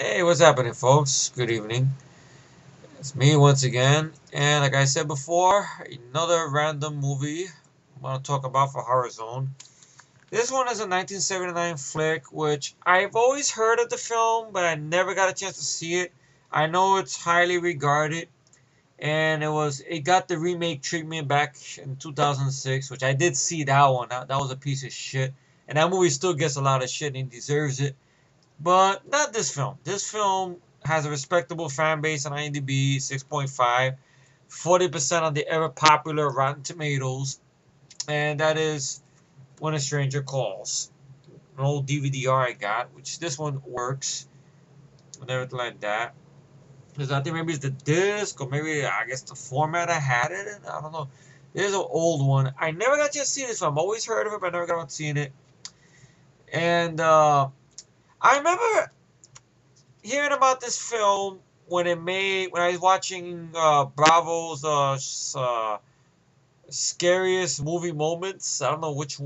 Hey, what's happening, folks? Good evening. It's me once again, and like I said before, another random movie I want to talk about for Horror Zone. This one is a 1979 flick, which I've always heard of the film, but I never got a chance to see it. I know it's highly regarded, and it got the remake treatment back in 2006, which I did see that one. That was a piece of shit, and that movie still gets a lot of shit, and he deserves it. But not this film. This film has a respectable fan base on IMDb, 6.5, 40% on the ever popular Rotten Tomatoes, and that is When a Stranger Calls. An old DVD-R I got, which this one works and everything like that. Because I think maybe it's the disc, or maybe I guess the format I had it in. I don't know. There's an old one. I never got to see this film. I've always heard of it, but I never got to see it. And I remember hearing about this film when I was watching Bravo's scariest movie moments. I don't know which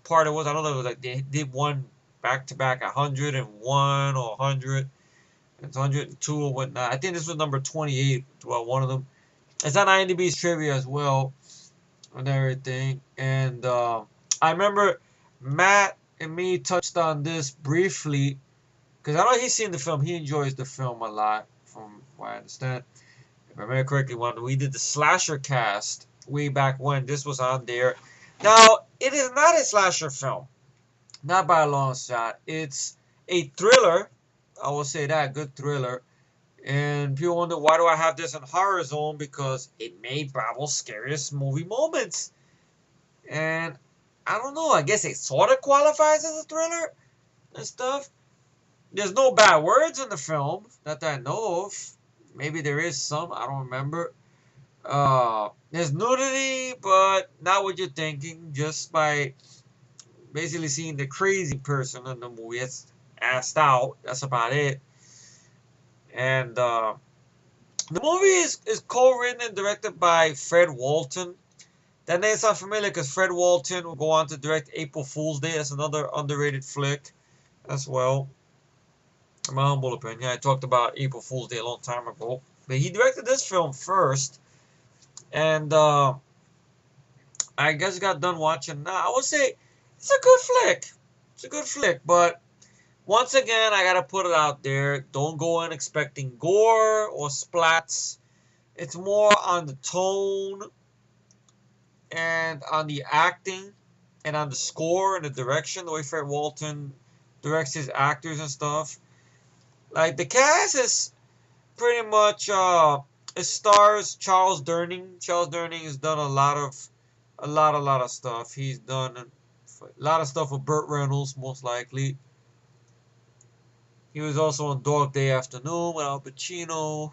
part it was. I don't know. It was like they did one back to back, 101 or 100, it's 102 or whatnot. I think this was number 28. Well, one of them. It's on IMDb's trivia as well and everything. And I remember Matt and me touched on this briefly because I know he's seen the film. He enjoys the film a lot, from what I understand. If I remember correctly, when we did the slasher cast way back when, this was on there. Now, it is not a slasher film, not by a long shot. It's a thriller. I will say that, good thriller. And people wonder, why do I have this in Horror Zone? Because it made Bravo's scariest movie moments. And I don't know. I guess it sort of qualifies as a thriller and stuff. There's no bad words in the film that I know of. Maybe there is some. I don't remember. There's nudity, but not what you're thinking. Just by basically seeing the crazy person in the movie. It's assed out. That's about it. And the movie is co-written and directed by Fred Walton. That name sounds familiar because Fred Walton will go on to direct April Fool's Day. That's another underrated flick as well. In my humble opinion, I talked about April Fool's Day a long time ago. But he directed this film first. And I just got done watching now. I would say it's a good flick. It's a good flick. But once again, I gotta put it out there. Don't go in expecting gore or splats. It's more on the tone and on the acting and on the score and the direction, the way Fred Walton directs his actors and stuff. Like the cast is pretty much it stars Charles Durning. Charles Durning has done a lot of stuff. He's done a lot of stuff with Burt Reynolds, most likely. He was also on Dog Day Afternoon with Al Pacino.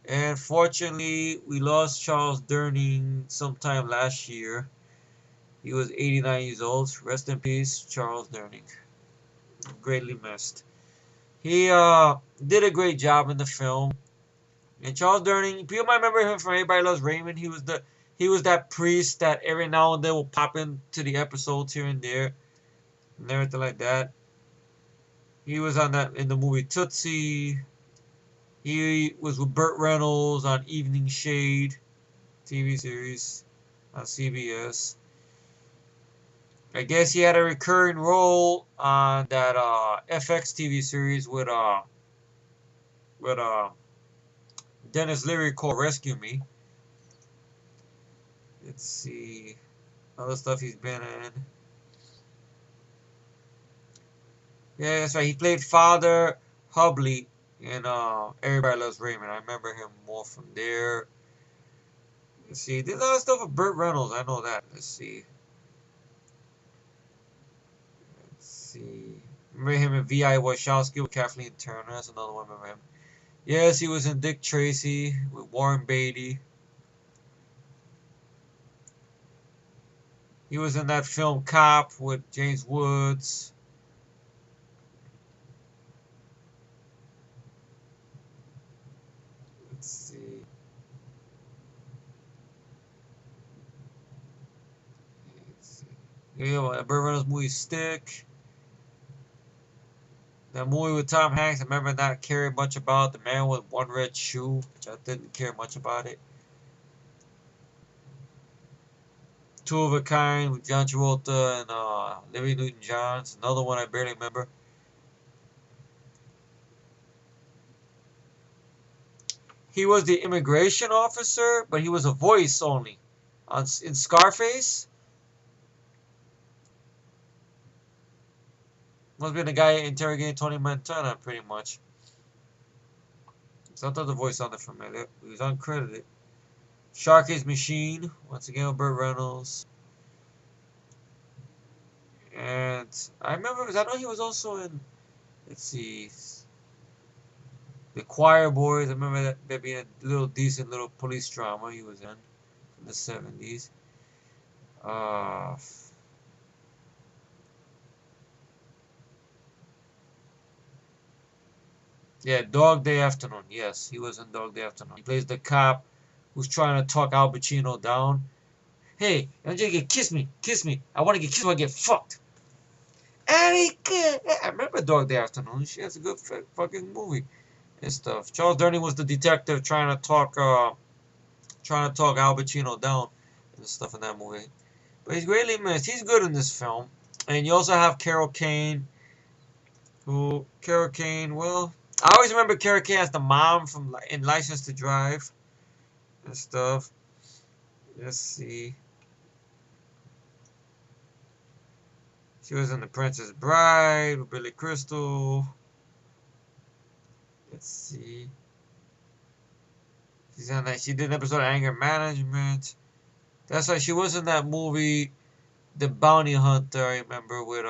And fortunately, we lost Charles Durning sometime last year. He was 89 years old. Rest in peace, Charles Durning. Greatly missed. He did a great job in the film. And Charles Durning, people might remember him from Everybody Loves Raymond. He was that priest that every now and then will pop into the episodes here and there and everything like that. He was on that in the movie Tootsie. He was with Burt Reynolds on Evening Shade TV series on CBS. I guess he had a recurring role on that FX TV series with Dennis Leary called Rescue Me. Let's see other stuff he's been in. Yeah, that's right. He played Father Hubley in Everybody Loves Raymond. I remember him more from there. Let's see. Did a lot of stuff with Burt Reynolds. I know that. Let's see. Let's see. Remember him in V.I. Wachowski with Kathleen Turner. That's another one. Remember him. Yes, he was in Dick Tracy with Warren Beatty. He was in that film Cop with James Woods. Let's see. Let's see. Yeah, Burt Reynolds movie Stick. That movie with Tom Hanks, I remember not caring much about. The Man with One Red Shoe, which I didn't care much about it. Two of a Kind with John Travolta and Olivia Newton-John. Another one I barely remember. He was the immigration officer, but he was a voice only. In Scarface, must have been the guy interrogating Tony Montana, pretty much. So I thought the voice sounded familiar. He was uncredited. Sharky's Machine, once again with Burt Reynolds. And I remember, because I know he was also in, let's see, The Choir Boys. I remember that being a little decent little police drama he was in the 70s. Yeah, Dog Day Afternoon. Yes, he was in Dog Day Afternoon. He plays the cop who's trying to talk Al Pacino down. Hey, MJ, kiss me, kiss me. I want to get kissed or I get fucked. And he could. I remember Dog Day Afternoon. She has a good fucking movie and stuff. Charles Durning was the detective trying to talk Al Pacino down and stuff in that movie. But he's greatly missed. He's good in this film. And you also have Carol Kane, well, I always remember Carol Kane as the mom in License to Drive and stuff. Let's see. She was in The Princess Bride with Billy Crystal. Let's see. She did an episode of Anger Management. That's why she was in that movie, The Bounty Hunter, I remember, with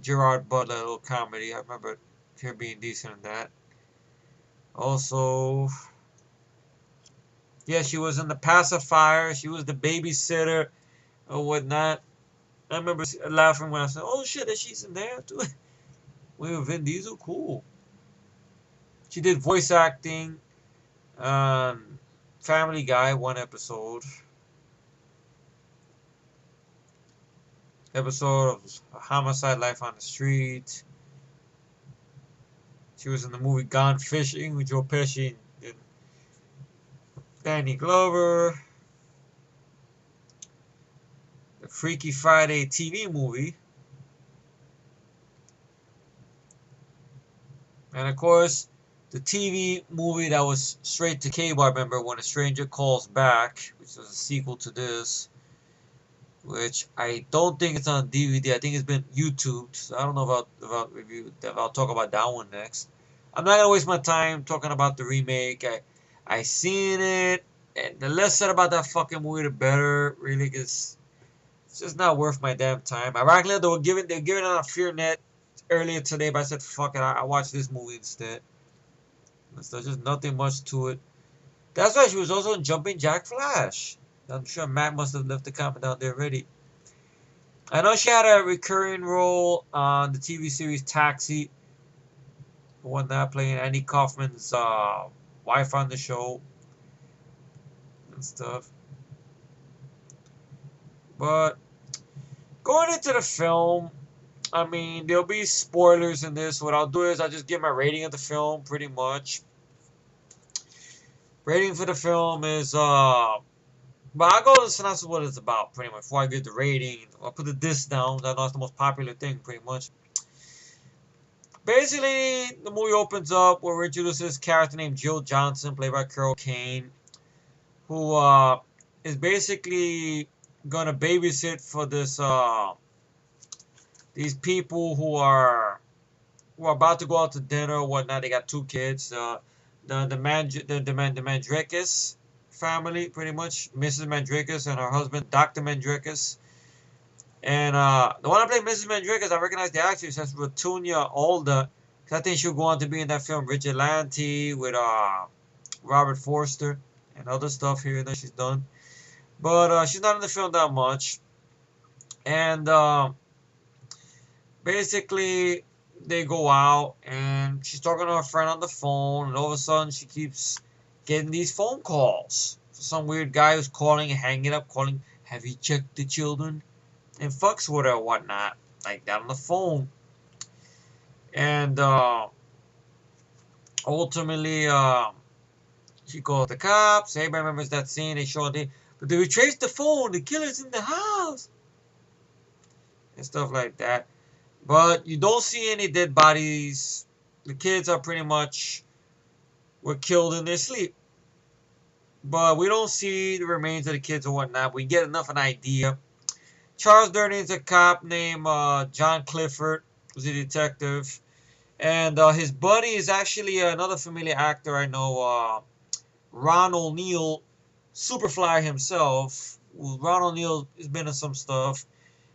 Gerard Butler, a little comedy. I remember her being decent in that. Also, yeah, she was in The Pacifier. She was the babysitter or whatnot. I remember laughing when I said, "Oh shit, that she's in there too." We were Vin Diesel, cool. She did voice acting on Family Guy, one episode. Episode of Homicide: Life on the Street. She was in the movie Gone Fishing with Joe Pesci and Danny Glover. The Freaky Friday TV movie. And of course, the TV movie that was straight to cable, I remember, When a Stranger Calls Back, which was a sequel to this, which I don't think it's on DVD. I think it's been YouTubed. So I don't know about review. I'll talk about that one next. I'm not gonna waste my time talking about the remake. I seen it, and the less said about that fucking movie, the better. Really, because it's just not worth my damn time. Ironically, they're giving it on FearNet earlier today, but I said fuck it. I watched this movie instead. There's just nothing much to it. That's why she was also in Jumping Jack Flash. I'm sure Matt must have left the comment down there already. I know she had a recurring role on the TV series Taxi. The one that playing Andy Kaufman's wife on the show and stuff. But going into the film, I mean, there'll be spoilers in this. What I'll do is I'll just give my rating of the film, pretty much. Rating for the film is, but I'll go to the synopsis of what it's about, pretty much, before I give the rating. I'll put the disc down. I know it's the most popular thing, pretty much. Basically, the movie opens up where we introduce this character named Jill Johnson, played by Carol Kane, who is basically gonna babysit for these people who are about to go out to dinner or whatnot. They got two kids. The Mandrakis family, pretty much. Mrs. Mandrakis and her husband, Dr. Mandrakis. And the one I played, Mrs. Mandrakis, I recognize the actress as Ratunia Alda. Cause I think she'll go on to be in that film Vigilante with Robert Forster and other stuff here that she's done. But she's not in the film that much. And basically, they go out and she's talking to her friend on the phone, and all of a sudden she keeps getting these phone calls. Some weird guy who's calling and hanging up, calling, "Have you checked the children?" And fucks with her or whatnot, like that on the phone. And ultimately, she calls the cops. Everybody remembers that scene. They show it, but they retrace the phone. The killer's in the house and stuff like that. But you don't see any dead bodies. The kids are pretty much were killed in their sleep. But we don't see the remains of the kids or whatnot. We get enough of an idea. Charles Durden's a cop named John Clifford, who's a detective. And his buddy is actually another familiar actor I know, Ron O'Neal, Superfly himself. Ron O'Neal has been in some stuff.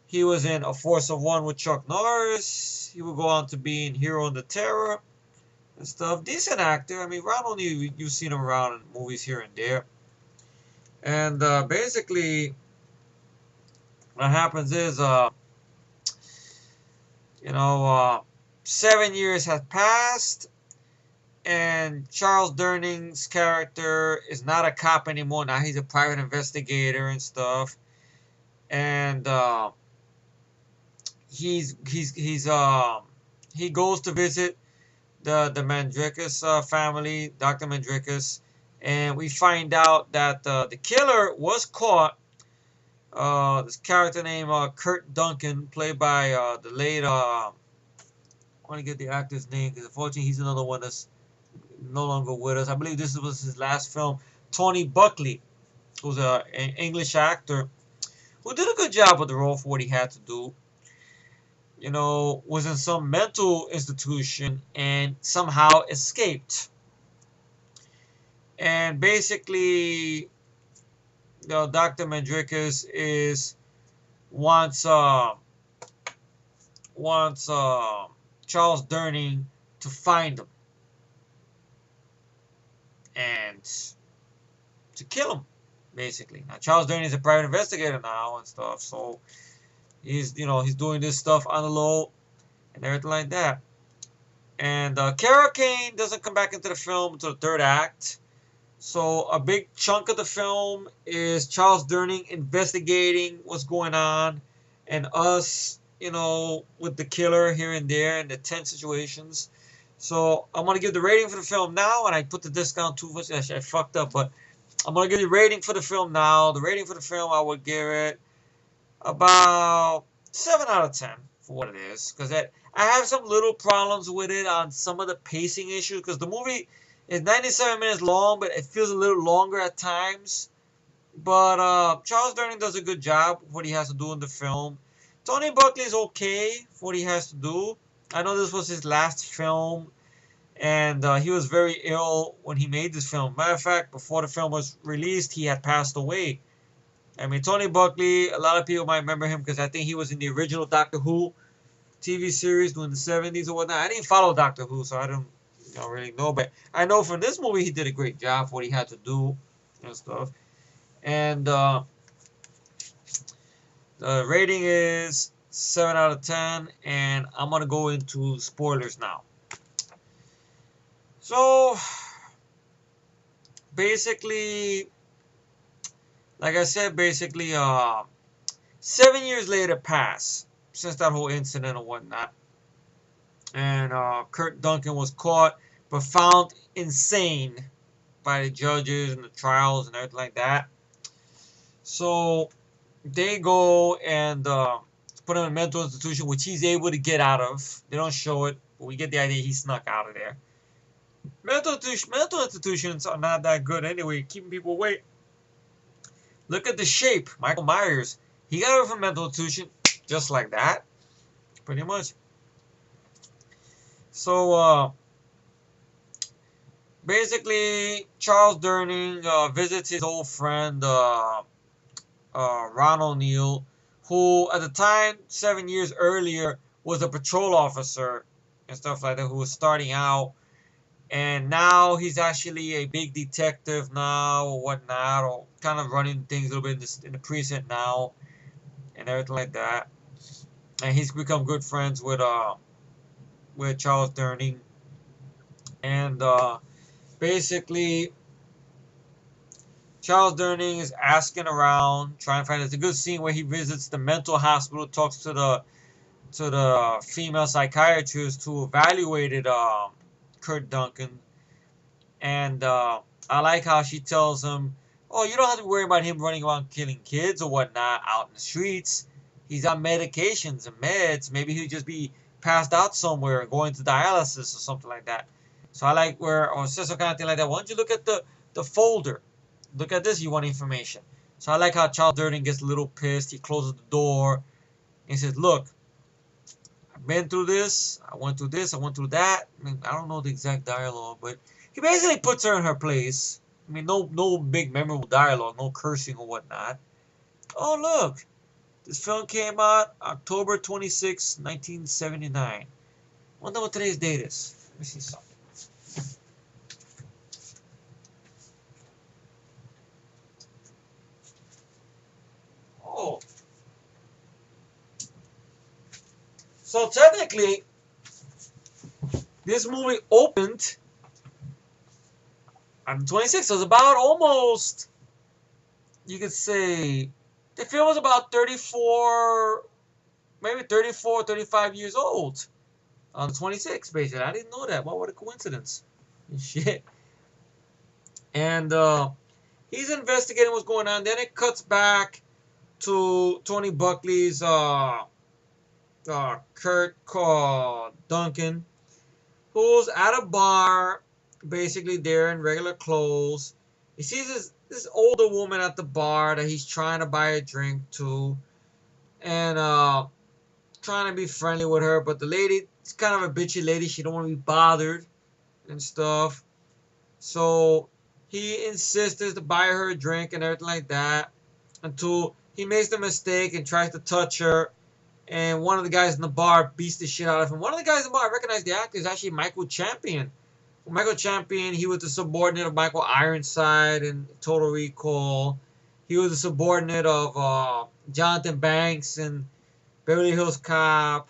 He was in A Force of One with Chuck Norris. He would go on to be in Hero and the Terror and stuff. Decent actor. I mean, Ron O'Neal, you've seen him around in movies here and there. And basically, what happens is, you know, 7 years have passed, and Charles Durning's character is not a cop anymore. Now he's a private investigator and stuff. And he goes to visit the Mandricus family, Dr. Mandricus, and we find out that the killer was caught. This character named Kurt Duncan, played by the late. I want to get the actor's name because unfortunately he's another one that's no longer with us. I believe this was his last film. Tony Buckley, who's an English actor who did a good job with the role for what he had to do. You know, was in some mental institution and somehow escaped. And basically, you know, Dr. Mandricus wants Charles Durning to find him and to kill him, basically. Now Charles Durning is a private investigator now and stuff, so he's doing this stuff on the low and everything like that. And Carol Kane doesn't come back into the film until the third act. So a big chunk of the film is Charles Durning investigating what's going on, and us, you know, with the killer here and there and the tense situations. So I'm gonna give the rating for the film now, and I put the discount too much. I fucked up, but I'm gonna give you the rating for the film now. The rating for the film, I would give it about 7 out of 10 for what it is, because I have some little problems with it on some of the pacing issues, because the movie is 97 minutes long, but it feels a little longer at times. But Charles Durning does a good job with what he has to do in the film. Tony Buckley is okay for what he has to do. I know this was his last film, and he was very ill when he made this film. Matter of fact, before the film was released, he had passed away. I mean, Tony Buckley, a lot of people might remember him because I think he was in the original Doctor Who TV series during the 70s or whatnot. I didn't follow Doctor Who, so I don't really know. But I know from this movie, he did a great job for what he had to do and stuff. And the rating is 7 out of 10, and I'm going to go into spoilers now. So, basically, like I said, 7 years later pass since that whole incident or whatnot. And Kurt Duncan was caught but found insane by the judges and the trials and everything like that. So they go and put him in a mental institution, which he's able to get out of. They don't show it, but we get the idea he snuck out of there. Mental institutions are not that good anyway, keeping people away. Look at The Shape. Michael Myers. He got out from a mental institution just like that. Pretty much. So, basically, Charles Durning visits his old friend, Ron O'Neal, who at the time, 7 years earlier, was a patrol officer and stuff like that, who was starting out. And now he's actually a big detective now or whatnot, or kind of running things a little bit in the precinct now and everything like that. And he's become good friends with Charles Durning. And basically, Charles Durning is asking around, trying to find. It's a good scene where he visits the mental hospital, talks to to the female psychiatrist who evaluated Kurt Duncan, and I like how she tells him, "Oh, you don't have to worry about him running around killing kids or whatnot out in the streets. He's on medications and meds. Maybe he'll just be passed out somewhere and going to dialysis or something like that." So I like where, or says some kind of thing like that. Why don't you look at the folder? Look at this. You want information. So I like how Charles Durden gets a little pissed. He closes the door and he says, "Look, I've been through this. I went through this. I went through that." I mean, I don't know the exact dialogue, but he basically puts her in her place. I mean, no big memorable dialogue, no cursing or whatnot. Oh, look. This film came out October 26, 1979. Wonder what today's date is. Let me see something. Oh. So technically, this movie opened on the 26th. So it's about almost, you could say, the film was about 34, maybe 34, 35 years old on the 26th, basically. I didn't know that. Wow, what a coincidence. Shit. And he's investigating what's going on. Then it cuts back to Tony Buckley's Kurt Duncan, who's at a bar, basically there in regular clothes. He sees this older woman at the bar that he's trying to buy a drink to, and trying to be friendly with her, but the lady, it's kind of a bitchy lady. She don't want to be bothered and stuff. So he insists to buy her a drink and everything like that, until he makes the mistake and tries to touch her, and one of the guys in the bar beats the shit out of him. One of the guys in the bar, I recognize the actor, is actually Michael Champion. Michael Champion, he was the subordinate of Michael Ironside in Total Recall. He was the subordinate of Jonathan Banks in Beverly Hills Cop.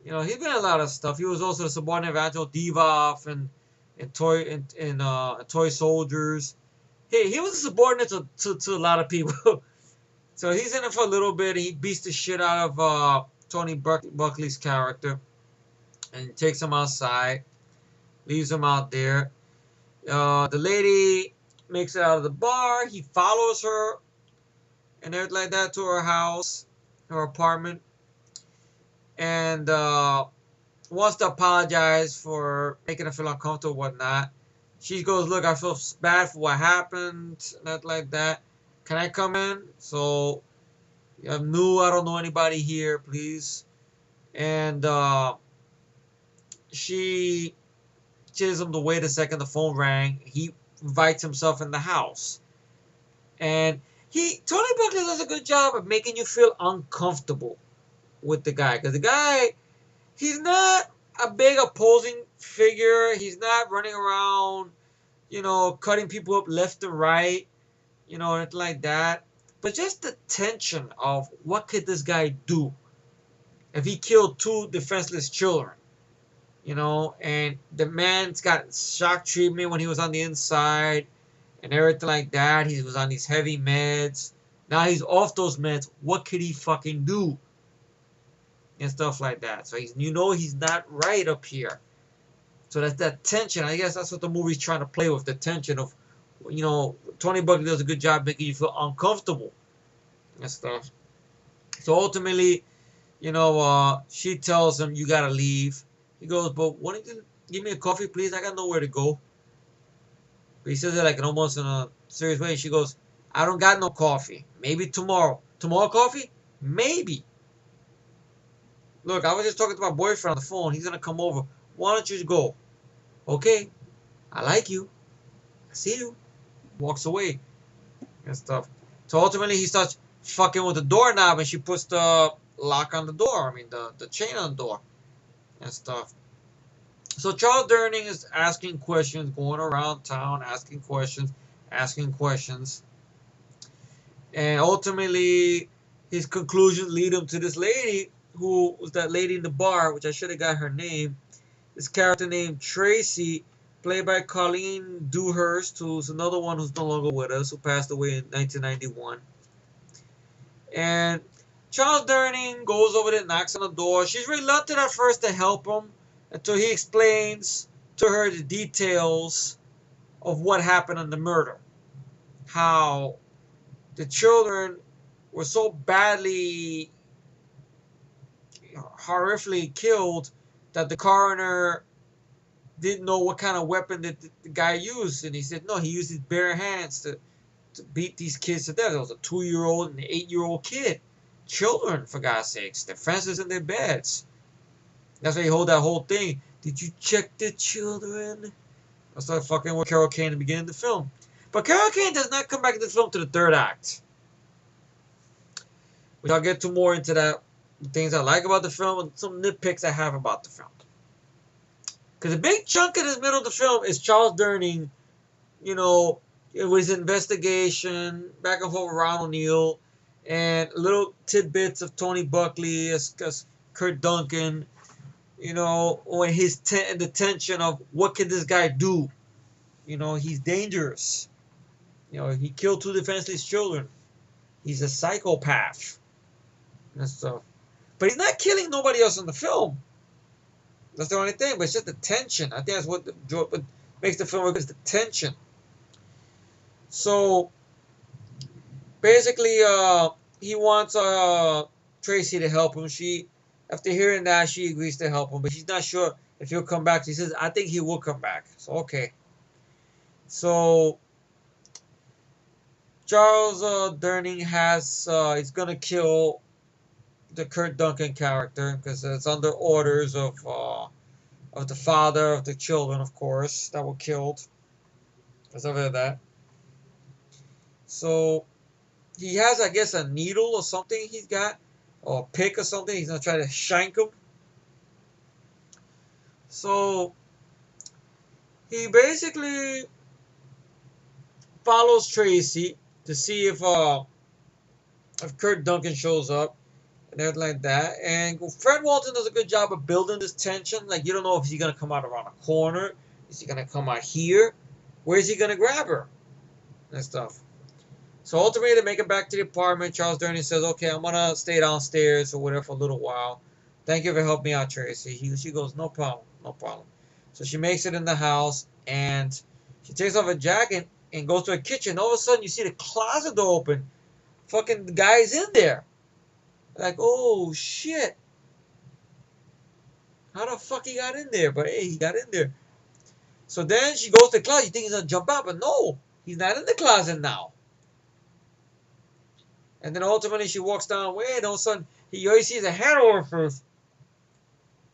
You know, he's been in a lot of stuff. He was also the subordinate of Angel Divoff and Toy Soldiers. He was a subordinate to a lot of people. So he's in it for a little bit. And he beats the shit out of Tony Buckley's character and takes him outside, leaves him out there. The lady makes it out of the bar. He follows her and everything like that to her house, her apartment, and wants to apologize for making her feel uncomfortable, whatnot. She goes, "Look, I feel bad for what happened," nothing like that. "Can I come in?" So, "I'm new. I don't know anybody here, please." And she tells him to wait a second. The phone rang. He invites himself in the house, and Tony Buckley does a good job of making you feel uncomfortable with the guy, because the guy, he's not a big opposing figure. He's not running around, cutting people up left and right, anything like that. But just the tension of what could this guy do if he killed two defenseless children, and the man's got shock treatment when he was on the inside and everything like that. He was on these heavy meds. Now he's off those meds. What could he fucking do? And stuff like that. So he's not right up here. So that's that tension. I guess that's what the movie's trying to play with, the tension of, Tony Buckley does a good job making you feel uncomfortable and stuff. So ultimately, she tells him, "You gotta leave." He goes, "But why don't you give me a coffee, please? I got nowhere to go." But he says it like almost in a serious way. She goes, "I don't got no coffee. Maybe tomorrow." "Tomorrow coffee?" "Maybe." "Look, I was just talking to my boyfriend on the phone. He's gonna come over. Why don't you go?" "Okay. I like you. I see you." Walks away and stuff. So ultimately he starts fucking with the doorknob, and she puts the lock on the door. I mean the chain on the door and stuff. So Charles Durning is asking questions, going around town asking questions. And ultimately his conclusions lead him to this lady, who was that lady in the bar, which I should have got her name. This character named Tracy, played by Colleen Dewhurst, who's another one who's no longer with us, who passed away in 1991. And Charles Durning goes over there, knocks on the door. She's reluctant at first to help him until he explains to her the details of what happened in the murder. How the children were so badly, horrifically killed that the coroner didn't know what kind of weapon that the guy used. And he said, no, he used his bare hands to beat these kids to death. It was a 2-year-old and an 8-year-old kid. Children, for God's sakes. They're fences in their beds. That's why you hold that whole thing. Did you check the children? That's like fucking with Carol Kane in the beginning of the film. But Carol Kane does not come back in the film to the third act. Which I'll get to more into that. The things I like about the film and some nitpicks I have about the film. Because a big chunk in the middle of the film is Charles Durning, you know, it was investigation, back and forth with Ron O'Neal, and little tidbits of Tony Buckley as Kurt Duncan, you know, when his the tension of what can this guy do? You know, he's dangerous. You know, he killed 2 defenseless children. He's a psychopath and stuff. But he's not killing nobody else in the film. That's the only thing. But it's just the tension. I think that's what makes the film work, is the tension. So basically, he wants Tracy to help him. She, after hearing that, she agrees to help him, but she's not sure if he'll come back. She says, "I think he will come back." So okay. So Charles Durning has he's gonna kill the Kurt Duncan character because it's under orders of the father of the children, of course, that were killed. Because of that. So he has, I guess, a needle or something he's got, or a pick or something. He's gonna try to shank him. So he basically follows Tracy to see if Kurt Duncan shows up and everything like that. And Fred Walton does a good job of building this tension. Like, you don't know if he's gonna come out around a corner, is he gonna come out here, where is he gonna grab her, and stuff. So ultimately, they make it back to the apartment. Charles Durning says, "Okay, I'm gonna stay downstairs or whatever for a little while. Thank you for helping me out, Tracy." She goes, "No problem, no problem." So she makes it in the house, and she takes off her jacket and goes to her kitchen. All of a sudden, you see the closet door open. Fucking the guy's in there. Like, oh shit! How the fuck he got in there? But hey, he got in there. So then she goes to the closet. You think he's gonna jump out, but no, he's not in the closet now. And then ultimately she walks down the way, and all of a sudden he always sees a hand over her face.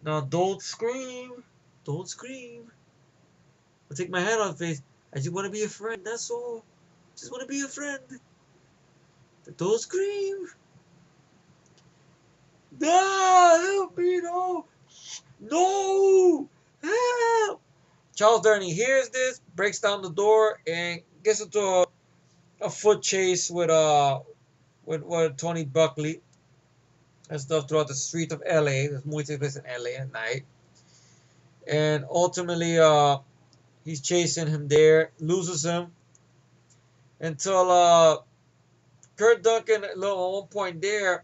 Now don't scream. Don't scream. I'll take my hand off her face. I just want to be a friend, that's all. Just want to be a friend. But don't scream. No, help me, no. No. Help. Charles Durning hears this, breaks down the door, and gets into a foot chase with Tony Buckley and stuff throughout the streets of LA. This movie takes place in LA at night. And ultimately, he's chasing him there, loses him until Kurt Duncan, at one point there,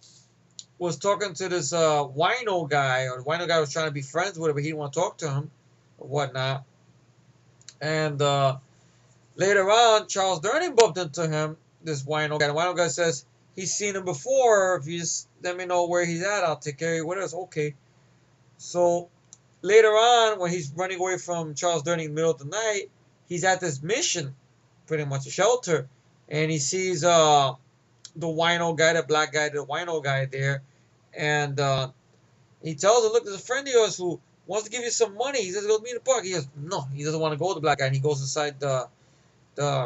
was talking to this wino guy, or the wino guy was trying to be friends with him, but he didn't want to talk to him or whatnot. And later on, Charles Durning bumped into him, this wino guy. The wino guy says, he's seen him before. If you just let me know where he's at, I'll take care of you with us. Okay. So later on, when he's running away from Charles Durning in the middle of the night, he's at this mission, pretty much a shelter, and he sees the wino guy, the black guy, the wino guy there, and he tells him, "Look, there's a friend of yours who wants to give you some money." He says, "Go meet in the park." He goes, "No," he doesn't want to go with the black guy, and he goes inside the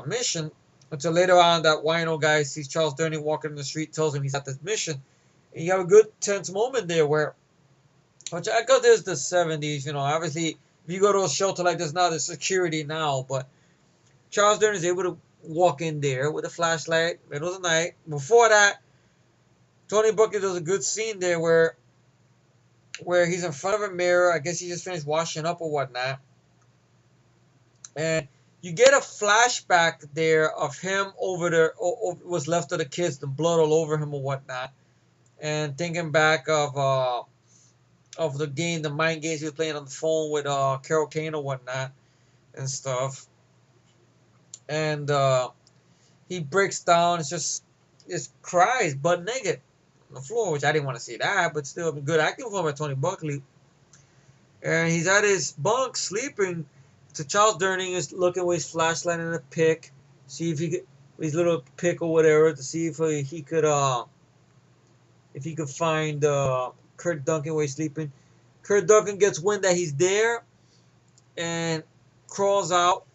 mission. Until later on, that wino guy sees Charles Durning walking in the street, tells him he's at this mission. And you have a good tense moment there where, which I guess there's the 70s, you know, obviously, if you go to a shelter like this now, there's security now, but Charles Durning is able to walk in there with a flashlight, middle of the night. Before that, Tony Buckley does a good scene there where he's in front of a mirror. I guess he just finished washing up or whatnot. And you get a flashback there of him over there, what's left of the kids, the blood all over him or whatnot. and thinking back of the game, the mind games he was playing on the phone with Carol Kane or whatnot and stuff. And he breaks down. It's just cries butt naked on the floor, which I didn't want to see that, but still good acting for him by Tony Buckley. And he's at his bunk sleeping. So Charles Durning is looking with his flashlight and a pick, see if he could, his little pick or whatever, to see if he could find Kurt Duncan where he's sleeping. Kurt Duncan gets wind that he's there and crawls out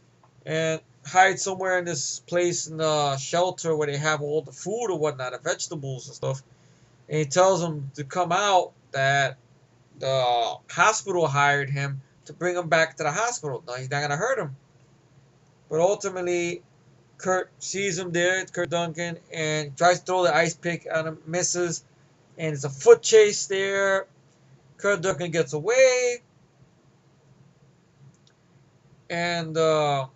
and hides somewhere in this place in the shelter where they have all the food or whatnot, the vegetables and stuff. And he tells him to come out, that the hospital hired him to bring him back to the hospital. No, he's not going to hurt him. But ultimately, Kurt sees him there, Kurt Duncan, and tries to throw the ice pick at him, misses, and it's a foot chase there. Kurt Duncan gets away, and then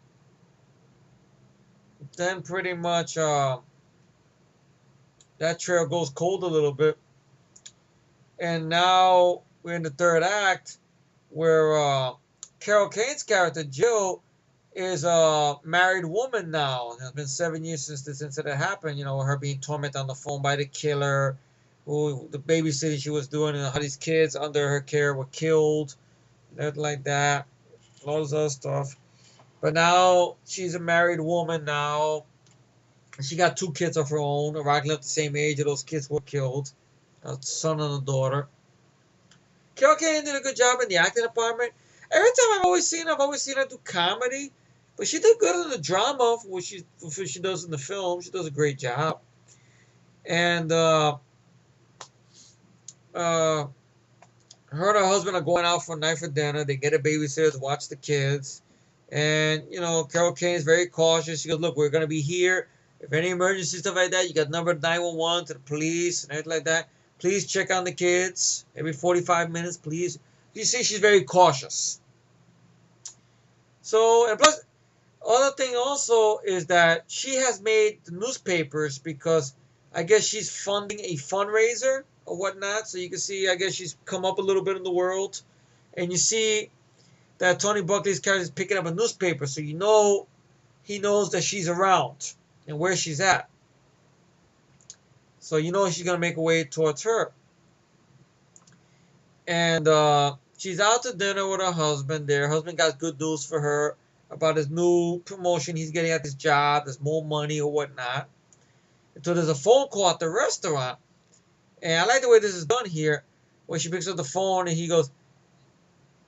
pretty much that trail goes cold a little bit. And now we're in the third act, where Carol Kane's character, Jill, is a married woman now. It's been 7 years since this incident happened. You know, her being tormented on the phone by the killer, who the babysitting she was doing, and how these kids under her care were killed, everything like that. All this other stuff. But now she's a married woman now. She got 2 kids of her own, arriving at the same age. Those kids were killed, a son and a daughter. Carol Kane did a good job in the acting department. Every time I've always seen her do comedy, but she did good in the drama for what she does in the film. She does a great job. And her and her husband are going out for a night for dinner. They get a babysitter to watch the kids. And, you know, Carol Kane is very cautious. She goes, look, we're going to be here. If any emergency, stuff like that, you got number 911 to the police and everything like that. Please check on the kids every 45 minutes, please. You see, she's very cautious. So, and plus, other thing also is that she has made the newspapers because I guess she's funding a fundraiser or whatnot. So you can see, I guess she's come up a little bit in the world. And you see that Tony Buckley's character is picking up a newspaper. So you know he knows that she's around and where she's at. So you know she's going to make her way towards her. And she's out to dinner with her husband there. Her husband got good news for her about his new promotion he's getting at his job. There's more money or whatnot. So there's a phone call at the restaurant. And I like the way this is done here, where she picks up the phone and he goes,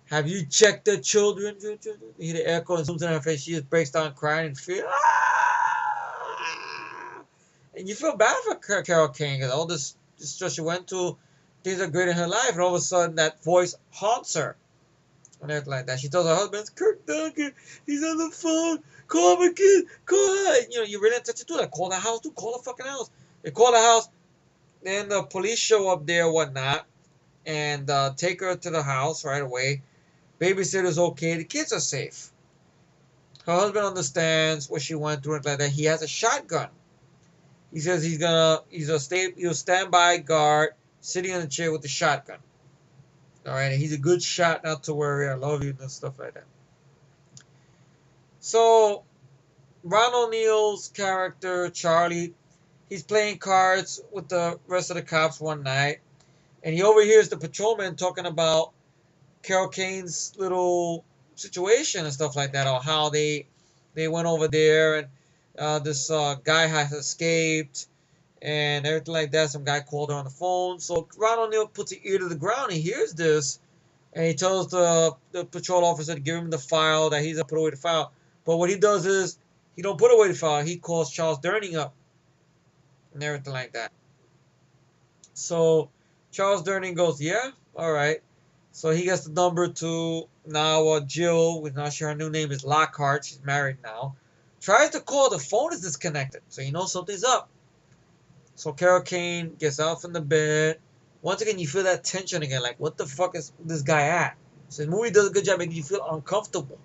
have you checked the children? You hear the echo and zooms in her face. She just breaks down crying and feels. And you feel bad for Carol Kane because all this stress she went through, things are great in her life, and all of a sudden that voice haunts her. And everything like that. She tells her husband, Kurt Duncan, he's on the phone. Call my kid. Call her. You know, you really have to do that. Call the house, dude. Call the fucking house. They call the house. Then the police show up there, whatnot, and take her to the house right away. Babysitter's okay. The kids are safe. Her husband understands what she went through and like that. He has a shotgun. He says he'll stand by guard, sitting in a chair with the shotgun. All right, and he's a good shot, not to worry. I love you and stuff like that. So, Ron O'Neal's character Charlie, he's playing cards with the rest of the cops one night, and he overhears the patrolman talking about Carol Kane's little situation and stuff like that, or how they went over there and this guy has escaped and everything like that. Some guy called her on the phone. So Ron O'Neal puts his ear to the ground. He hears this, and he tells the patrol officer to give him the file, that he's going to put away the file. But what he does is, he don't put away the file. He calls Charles Durning up and everything like that. So Charles Durning goes, yeah, all right. So he gets the number to now Jill, with now her new name is Lockhart. She's married now. Tries to call, the phone is disconnected. So you know something's up. So Carol Kane gets out from the bed. Once again, you feel that tension again. Like, what the fuck is this guy at? So the movie does a good job making you feel uncomfortable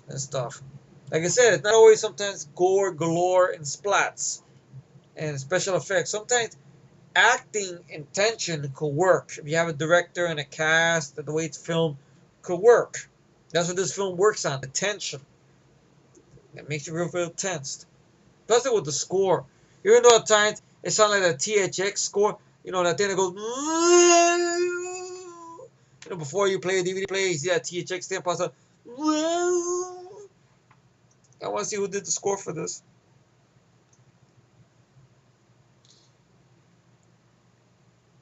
and stuff. Like I said, it's not always sometimes gore, galore, and splats and special effects. Sometimes acting and tension could work. If you have a director and a cast, the way it's filmed could work. That's what this film works on, the tension. It makes you feel tensed. Especially with the score. Even though at times it sounds like a THX score, that thing that goes, before you play a DVD player, you see that THX thing pops up. I want to see who did the score for this.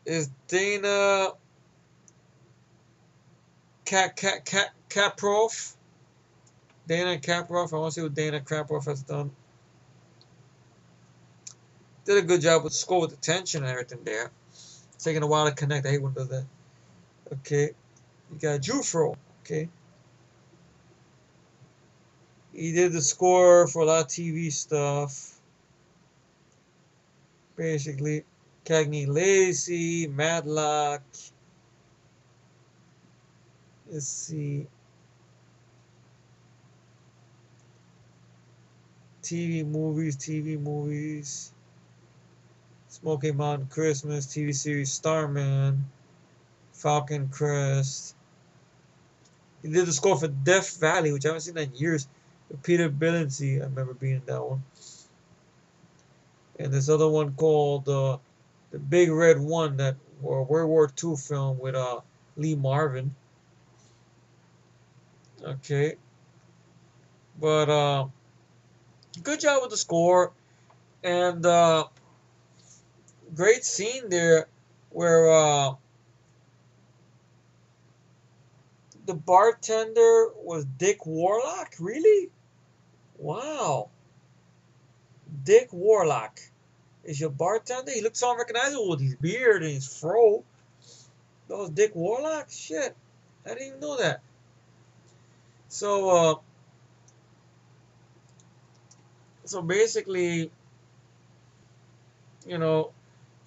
Is Dana Kaproff? Dana Kaproff. I want to see what Dana Kaproff has done. Did a good job with the score, with the tension and everything there. It's taking a while to connect. I hate when it does that. Okay. You got Jufro. Okay. He did the score for a lot of TV stuff. Basically. Cagney Lacey, Matlock. Let's see. TV movies. Smoky Mountain Christmas, TV series Starman, Falcon Crest. He did the score for Death Valley, which I haven't seen in years. With Peter Billingsley, I remember being in that one. And this other one called The Big Red One, that World War II film with Lee Marvin. Okay. But good job with the score. And great scene there where the bartender was Dick Warlock? Really? Wow. Dick Warlock is your bartender? He looks so unrecognizable with his beard and his fro. That was Dick Warlock? Shit. I didn't even know that. So basically,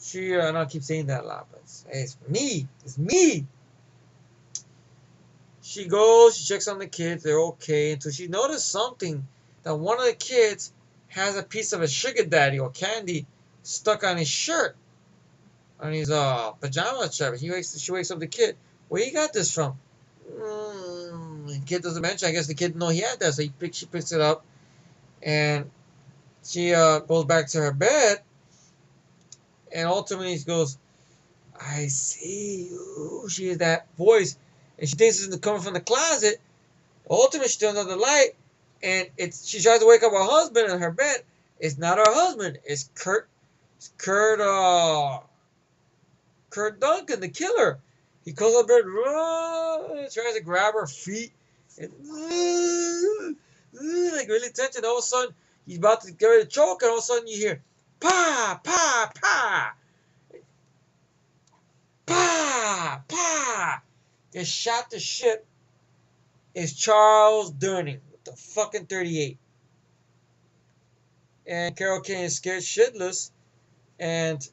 she, and I keep saying that a lot, but it's me. It's me. She goes, she checks on the kids, they're okay, until she noticed something, that one of the kids has a piece of a sugar daddy or candy stuck on his shirt, on his pajama shirt. She wakes up the kid. Where you got this from? The kid doesn't mention. I guess the kid didn't know he had that, so she picks it up, and she goes back to her bed, and ultimately she goes, I see you. She hears that voice, and she thinks it's coming from the closet. Ultimately, she turns on the light, and she tries to wake up her husband in her bed. It's not her husband. It's Kurt. It's Kurt Duncan, the killer. He calls up bed, tries to grab her feet, and like really tense. And all of a sudden, he's about to get ready to choke, and all of a sudden you hear, pa, pa, pa. Pa! Pa! Get shot to shit is Charles Durning with the fucking 38. And Carol Kane is scared shitless. And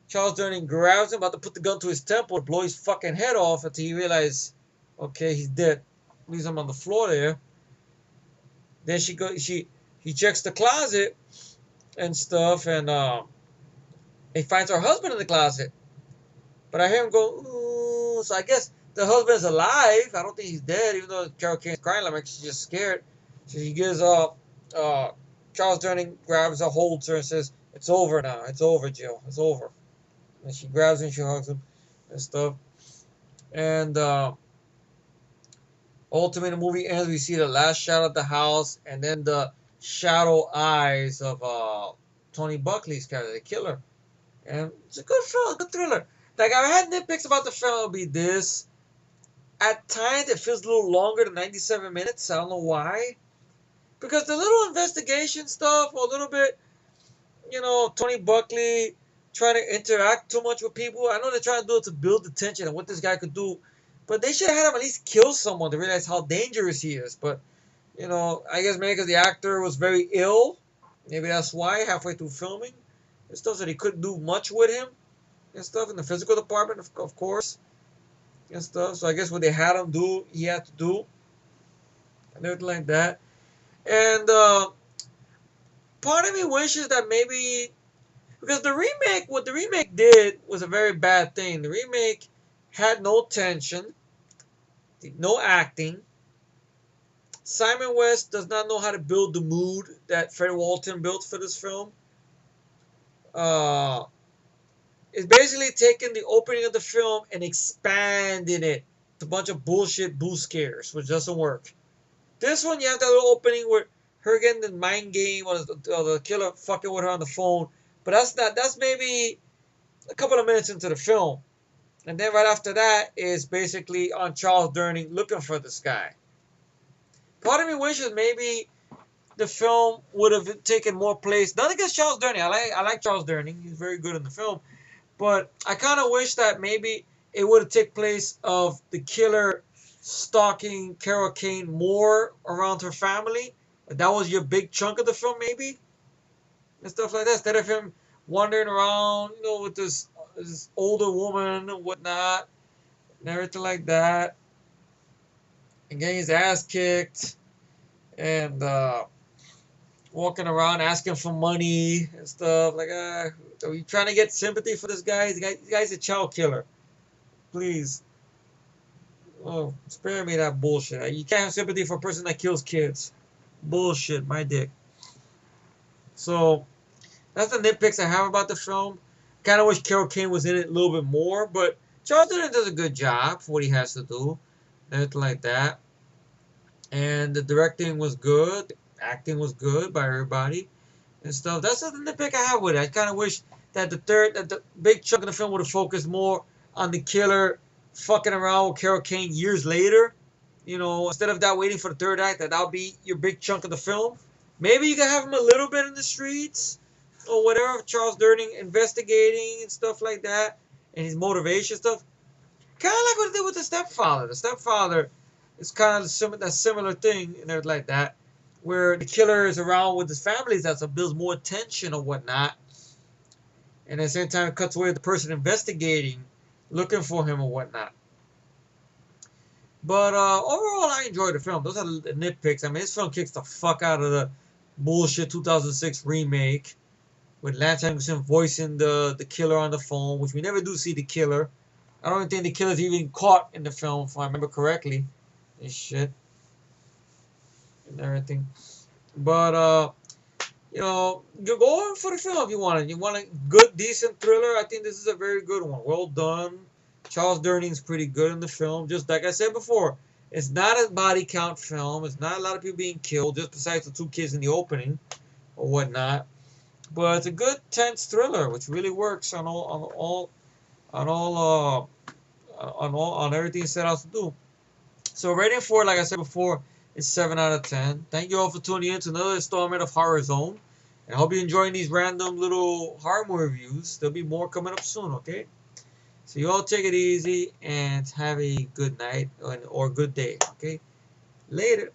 Charles Durning grabs him, about to put the gun to his temple, blow his fucking head off until he realizes, okay, he's dead. Leaves him on the floor there. Then he checks the closet and stuff, and he finds her husband in the closet. But I hear him go, ooh. So I guess the husband's alive. I don't think he's dead, even though Carol Kane's crying like she's just scared. So she gives Charles Durning grabs her, holds her, and says, it's over now. It's over, Jill. It's over. And she grabs him, she hugs him and stuff. And ultimately, the movie ends. We see the last shot of the house, and then the shadow eyes of Tony Buckley's character, the killer. And it's a good film, a good thriller. Like, I had nitpicks about the film, it'll be this. At times, it feels a little longer than 97 minutes. I don't know why. Because the little investigation stuff, or a little bit, Tony Buckley trying to interact too much with people. I know they're trying to do it to build the tension and what this guy could do. But they should have had him at least kill someone to realize how dangerous he is. But, I guess maybe because the actor was very ill. Maybe that's why, halfway through filming. And stuff, that he couldn't do much with him. And stuff in the physical department, of course, and stuff. So I guess what they had him do, he had to do, and everything like that. And part of me wishes that maybe, Because the remake, what the remake did was a very bad thing. The remake had no tension, no acting. Simon West does not know how to build the mood that Fred Walton built for this film. Uh, it's basically taking the opening of the film and expanding it. It's a bunch of bullshit boo scares, which doesn't work. This one, you have that little opening where her getting the mind game or the killer fucking with her on the phone. But that's not. That's maybe a couple of minutes into the film, and then right after that is basically on Charles Durning looking for this guy. Part of me wishes maybe the film would have taken more place. Not against Charles Durning. I like Charles Durning. He's very good in the film. But I kind of wish that maybe it would have taken place of the killer stalking Carol Kane more around her family. That was your big chunk of the film, maybe, and stuff like that. Instead of him wandering around, with this older woman and whatnot, and everything like that, and getting his ass kicked, and walking around asking for money and stuff. Like, are you trying to get sympathy for this guy? This guy's a child killer. Please. Oh, spare me that bullshit. You can't have sympathy for a person that kills kids. Bullshit, my dick. So, that's the nitpicks I have about the film. Kind of wish Carol Kane was in it a little bit more, but Charles Dutton does a good job for what he has to do. Everything like that. And the directing was good. The acting was good by everybody and stuff. That's the nitpick I have with it. I kind of wish that the big chunk of the film would have focused more on the killer fucking around with Carol Kane years later. Instead of that waiting for the third act, that'll be your big chunk of the film. Maybe you can have him a little bit in the streets or whatever, Charles Durning investigating and stuff like that, and his motivation stuff. Kind of like what they did with the stepfather. The stepfather is kind of that similar thing and everything like that, where the killer is around with his family, that builds more tension or whatnot, and at the same time it cuts away the person investigating, looking for him or whatnot. But overall, I enjoyed the film. Those are the nitpicks. I mean, this film kicks the fuck out of the bullshit 2006 remake with Lance Henriksen voicing the killer on the phone, which we never do see the killer. I don't even think the killer's even caught in the film, if I remember correctly. And shit. And everything. But, you're going for the film if you want it. You want a good, decent thriller. I think this is a very good one. Well done. Charles Durning's pretty good in the film. Just like I said before, it's not a body count film. It's not a lot of people being killed, just besides the two kids in the opening or whatnot. But it's a good, tense thriller, which really works on everything it set out to do. So rating for it, like I said before, is 7 out of 10. Thank you all for tuning in to another installment of Horror Zone. And I hope you're enjoying these random little horror movie reviews. There'll be more coming up soon, okay? So you all take it easy and have a good night or good day, okay? Later.